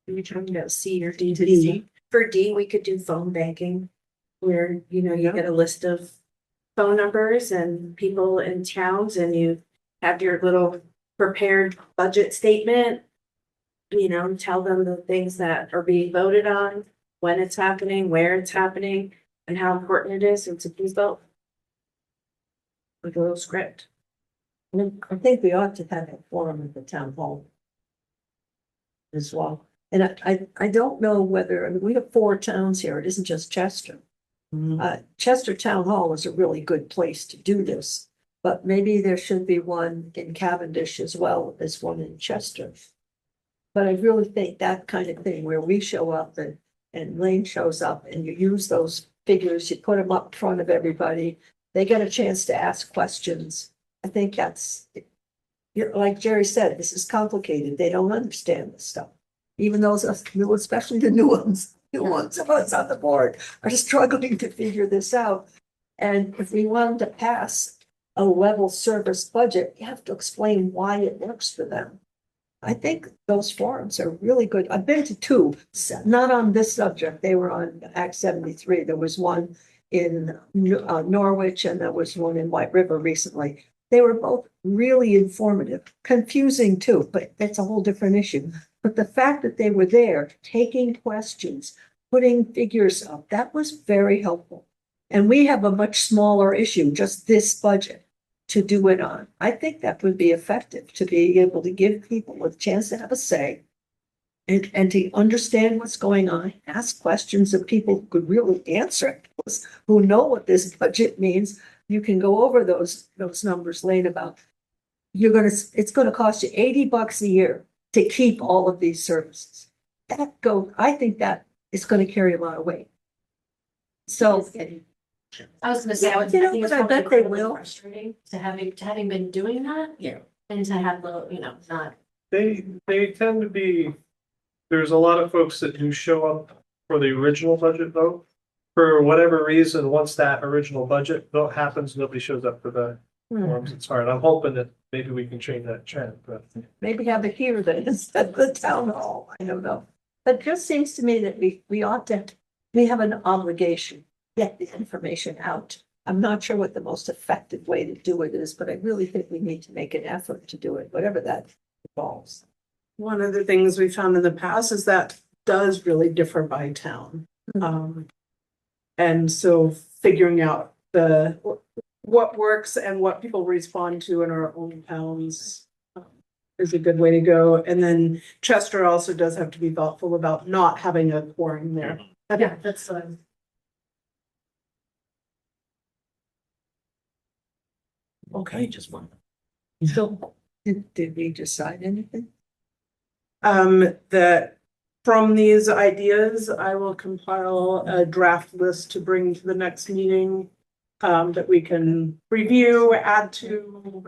Are we talking about C or D to D? For D, we could do phone banking, where, you know, you get a list of phone numbers and people in towns, and you have your little prepared budget statement. You know, tell them the things that are being voted on, when it's happening, where it's happening, and how important it is, and to please vote. Like a little script. I think we ought to have a forum at the town hall. As well. And I don't know whether, I mean, we have 4 towns here. It isn't just Chester. Chester Town Hall is a really good place to do this. But maybe there should be one in Cavendish as well as one in Chester. But I really think that kind of thing where we show up and Lane shows up and you use those figures, you put them up in front of everybody. They get a chance to ask questions. I think that's like Jerry said, this is complicated. They don't understand this stuff. Even those, especially the new ones of us on the board are struggling to figure this out. And if we want to pass a level service budget, you have to explain why it works for them. I think those forums are really good. I've been to two, not on this subject. They were on Act 73. There was one in Norwich and there was one in White River recently. They were both really informative, confusing too, but that's a whole different issue. But the fact that they were there, taking questions, putting figures up, that was very helpful. And we have a much smaller issue, just this budget to do it on. I think that would be effective to be able to give people a chance to have a say and to understand what's going on, ask questions of people who could really answer it, who know what this budget means. You can go over those numbers later about it's gonna cost you $80 a year to keep all of these services. I think that is gonna carry a lot of weight. So I was gonna say, I would, You know, I think it's but I bet probably they will. frustrating to having been doing that. Yeah. And to have the, not. They tend to be, there's a lot of folks that do show up for the original budget vote. For whatever reason, once that original budget vote happens, nobody shows up for the forums. It's hard. I'm hoping that maybe we can change that trend, but. maybe have it here then instead of the town hall. I don't know. But it just seems to me that we ought to, we have an obligation, to get the information out. I'm not sure what the most effective way to do it is, but I really think we need to make an effort to do it, whatever that involves. One of the things we found in the past is that does really differ by town. And so figuring out what works and what people respond to in our own towns is a good way to go. And then Chester also does have to be thoughtful about not having a quorum there. Yeah, that's Okay. Just one. So did we decide anything? That from these ideas, I will compile a draft list to bring to the next meeting. That we can review, add to,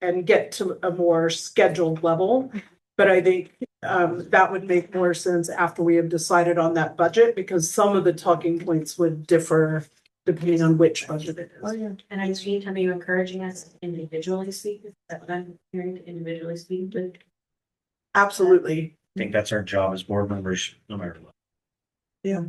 and get to a more scheduled level. But I think that would make more sense after we have decided on that budget, because some of the talking points would differ depending on which budget it is. Yeah. And in the meantime, are you encouraging us to individually speak? Is that what I'm hearing, to individually speak with? Absolutely. I think that's our job as board members, no matter what. Yeah,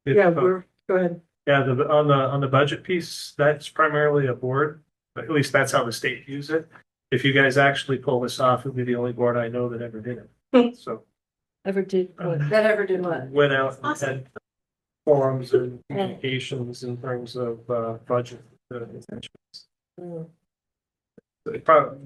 If, go ahead. Yeah, on the budget piece, that's primarily a board, but at least that's how the state views it. If you guys actually pull this off, it'll be the only board I know that ever did it. So Ever did what? That ever did what? went out and Awesome. had forums and communications in terms of budget.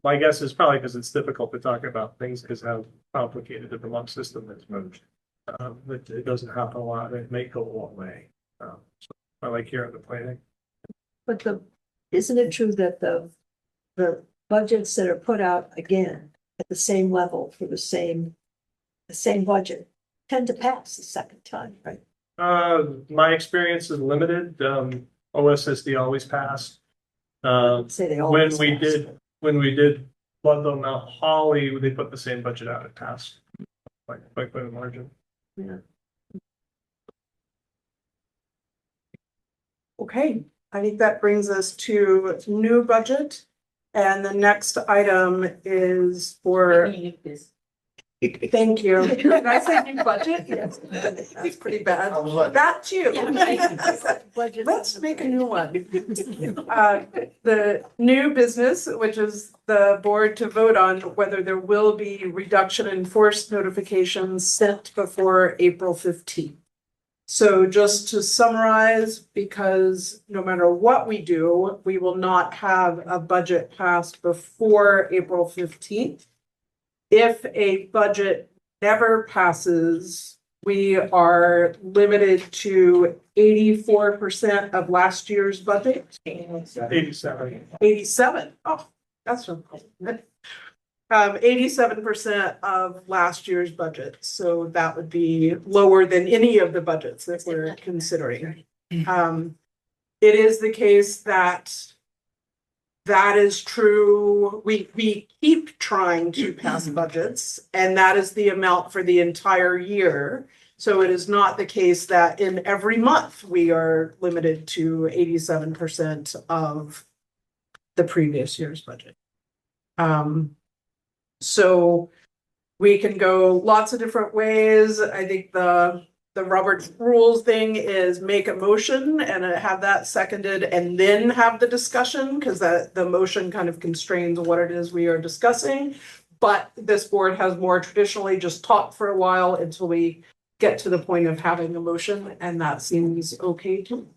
My guess is probably because it's difficult to talk about things because how complicated the Vermont system is. But it doesn't happen a lot. It may go a long way. So I like hearing the planning. But isn't it true that the budgets that are put out again at the same level for the same budget tend to pass the second time, right? My experience is limited. OSSD always passed. Say they always pass. When we did Ludlow Mount Holly, they put the same budget out. It passed by quite a margin. Yeah. Okay, I think that brings us to new budget. And the next item is for, thank you. Did I say new budget? Yes, that's pretty bad. I was like- That too. Let's make a new one. The new business, which is the board to vote on whether there will be reduction in force notifications sent before April 15th. So just to summarize, because no matter what we do, we will not have a budget passed before April 15th. If a budget never passes, we are limited to 84% of last year's budget. 87. 87. Oh, that's what. 87% of last year's budget. So that would be lower than any of the budgets that we're considering. It is the case that that is true. We keep trying to pass budgets, and that is the amount for the entire year. So it is not the case that in every month we are limited to 87% of the previous year's budget. So we can go lots of different ways. I think the Robert's rules thing is make a motion and have that seconded and then have the discussion, because the motion kind of constrains what it is we are discussing. But this board has more traditionally just talked for a while until we get to the point of having a motion, and that seems okay too.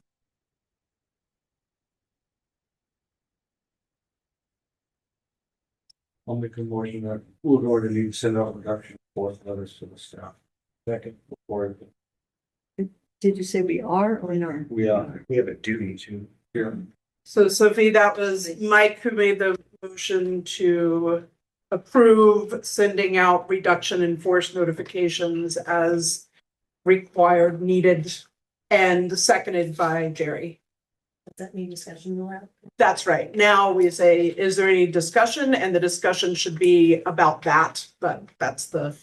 I'll make a motion that we're going to need to send out reduction force letters to the staff. Second, before Did you say we are or not? we have a duty to. Yeah. So Sophie, that was Mike who made the motion to approve sending out reduction in force notifications as required, needed, and seconded by Jerry. Does that mean discussion allowed? That's right. Now we say, is there any discussion? And the discussion should be about that, but that's the.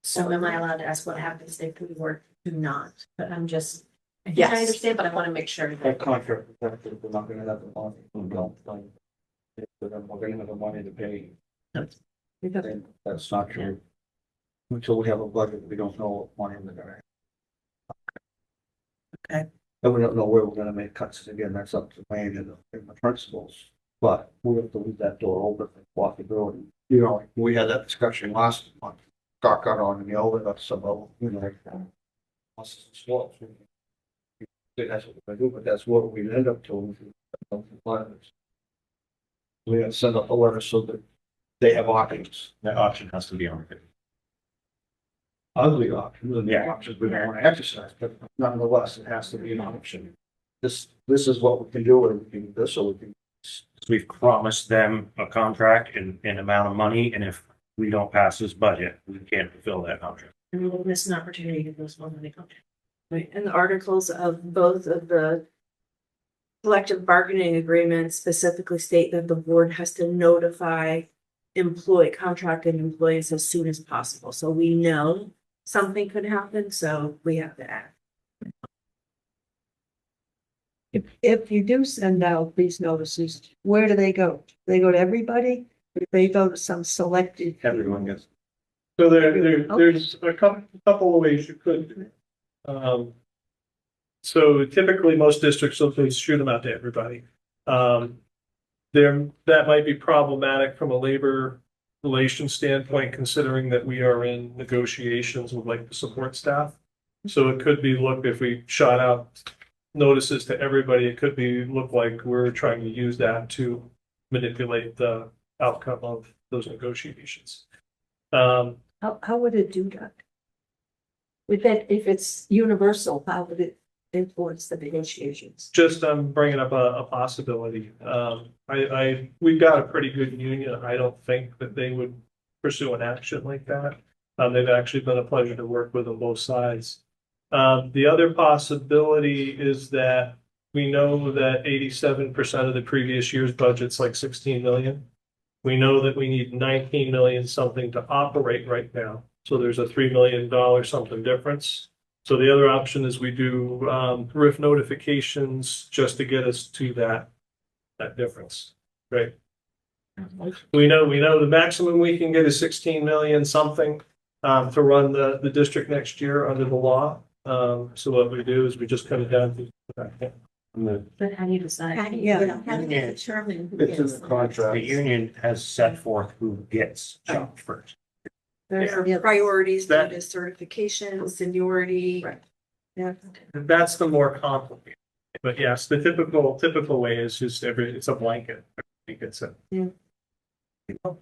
So am I allowed to ask what happens if we were to not? But I'm just, I think Yes. I understand, but I want to make sure That that. contract, we're not gonna have the money. We don't. We're gonna have the money to pay. And that's not true. Until we have a budget, we don't know what money we're gonna have. Okay. And we don't know where we're gonna make cuts. Again, that's up to Wayne and the principals. But we have to leave that door open for possibility. You know, we had that discussion last month. Got on and yelled at us about, you know, us slopes. That's what we're gonna do, but that's what we end up doing. We had to send out a letter so that they have options. That option has to be on it. Ugly options, and the Yeah. options we don't want to exercise, but nonetheless, it has to be an option. This is what we can do, and we can do this, so we can. We've promised them a contract and an amount of money, and if we don't pass this budget, we can't fulfill that contract. And we'll miss an opportunity to get those one money contract. Right, and the articles of both of the collective bargaining agreements specifically state that the board has to notify contracted employees as soon as possible. So we know something could happen, so we have to act. If you do send out these notices, where do they go? They go to everybody? Or do they go to some selected? Everyone gets. So there's a couple of ways you could. So typically, most districts will just shoot them out to everybody. That might be problematic from a labor relations standpoint, considering that we are in negotiations with like the support staff. So it could be, look, if we shot out notices to everybody, it could look like we're trying to use that to manipulate the outcome of those negotiations. How would it do that? With that, if it's universal, how would it influence the negotiations? Just bringing up a possibility. We've got a pretty good union. I don't think that they would pursue an action like that. They've actually been a pleasure to work with on both sides. The other possibility is that we know that 87% of the previous year's budget's like 16 million. We know that we need 19 million something to operate right now. So there's a $3 million something difference. So the other option is we do RIF notifications just to get us to that difference, right? We know the maximum we can get is 16 million something to run the district next year under the law. So what we do is we just cut it down to that. But how do you decide? How do you, Yeah. how do you determine who It's in gets the them? contract. The union has set forth who gets jumped first. There are Yeah. priorities, That- due to certification, seniority. Right. Yeah. That's the more complicated. But yes, the typical way is just it's a blanket. It's a, I But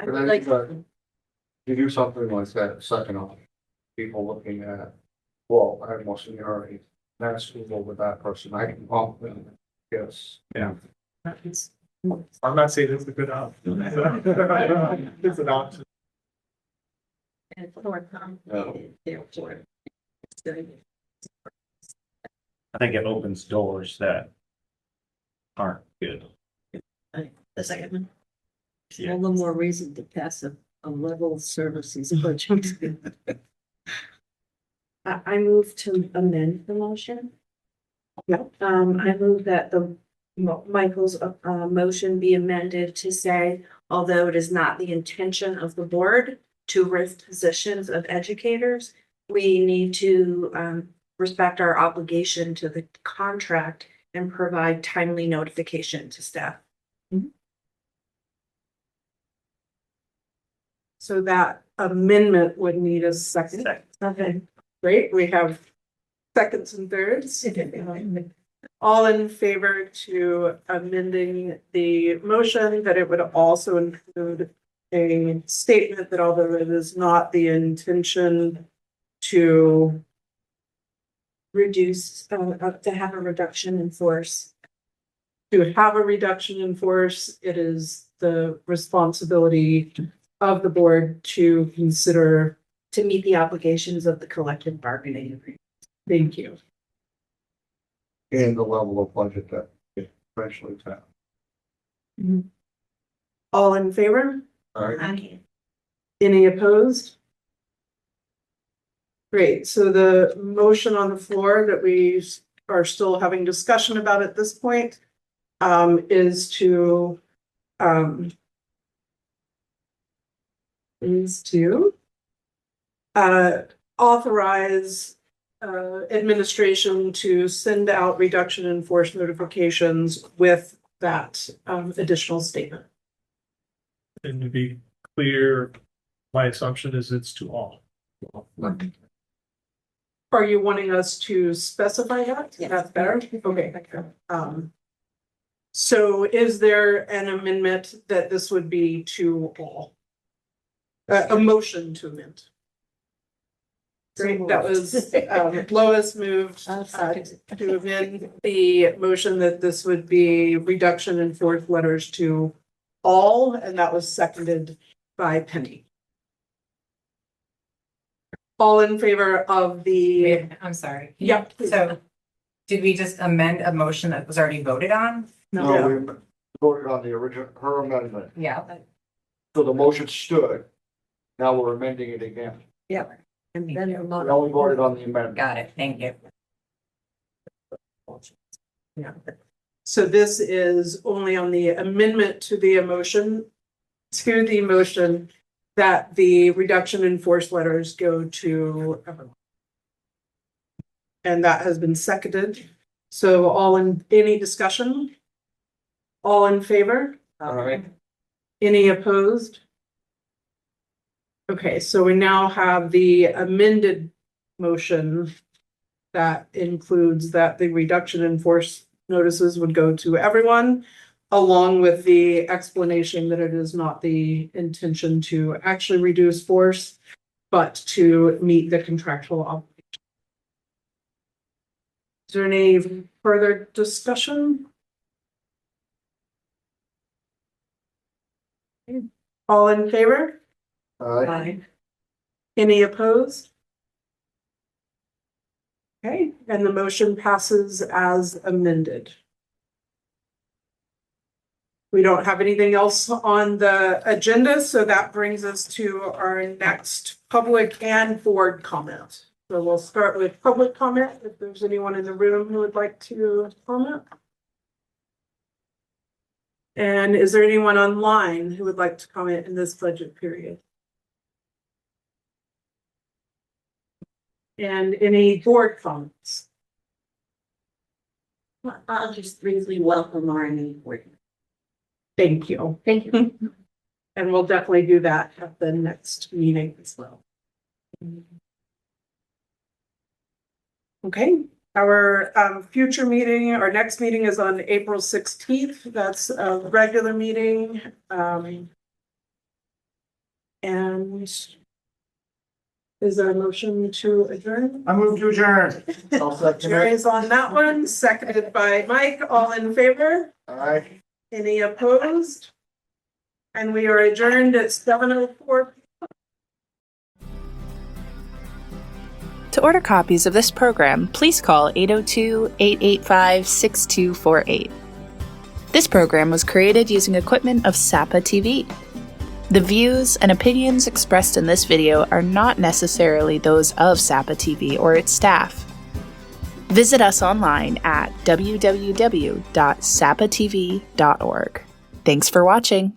would I like, think you do something like that, second off, people looking at, well, I have more seniority, that's who go with that person, I can bump them, yes. yeah. I'm not saying it's a good option. It's an option. And for them, therefore. I think it opens doors that aren't good. The second one. All the more reason to pass a level services budget. I move to amend the motion. Yeah. I move that Michael's motion be amended to say, although it is not the intention of the board to lift positions of educators, we need to respect our obligation to the contract and provide timely notification to staff. So that amendment would need a second. Okay. Great, we have seconds and thirds. All in favor to amending the motion that it would also include a statement that although it is not the intention to Reduce, to have a reduction in force. have a reduction in force, it is the responsibility of the board to consider. To meet the obligations of the collective bargaining agreement. Thank you. And the level of budget that it eventually found. All in favor? All right. Any opposed? Great, so the motion on the floor that we are still having discussion about at this point is to authorize administration to send out reduction in force notifications with that additional statement. And to be clear, my assumption is it's to all. Are you wanting us to specify that? Yes. That's better? Okay. So is there an amendment that this would be to all? A motion to amend. Great, that was, Lois moved to amend the motion that this would be reduction in force letters to all, and that was seconded by Penny. All in favor of the, Wait, I'm sorry. Yep. So did we just amend a motion that was already voted on? No, we voted on the original, her amendment. Yeah. So the motion stood. Now we're amending it again. And then the We only voted on the amendment. Got it. Thank you. yeah. So this is only on the amendment to the motion that the reduction in force letters go to everyone. And that has been seconded. So any discussion? All in favor? All right. Any opposed? Okay, so we now have the amended motion that includes that the reduction in force notices would go to everyone, along with the explanation that it is not the intention to actually reduce force, but to meet the contractual obligation. Is there any further discussion? All in favor? All right. Any opposed? Okay, and the motion passes as amended. We don't have anything else on the agenda, so that brings us to our next public and board comment. So we'll start with public comment, if there's anyone in the room who would like to comment. And is there anyone online who would like to comment in this budget period? And any board comments? I'll just briefly welcome our new board. Thank you. Thank you. And we'll definitely do that at the next meeting as well. Okay, our future meeting, our next meeting is on April 16th. That's a regular meeting. And is there a motion to adjourn? I move to adjourn. I'll second Jerry's on that one, seconded by Mike. All in favor? All right. Any opposed? And we are adjourned at 7:04. To order copies of this program, please call 802-885-6248. This program was created using equipment of SAPA TV. The views and opinions expressed in this video are not necessarily those of SAPA TV or its staff. Visit us online at www.sapatv.org. Thanks for watching.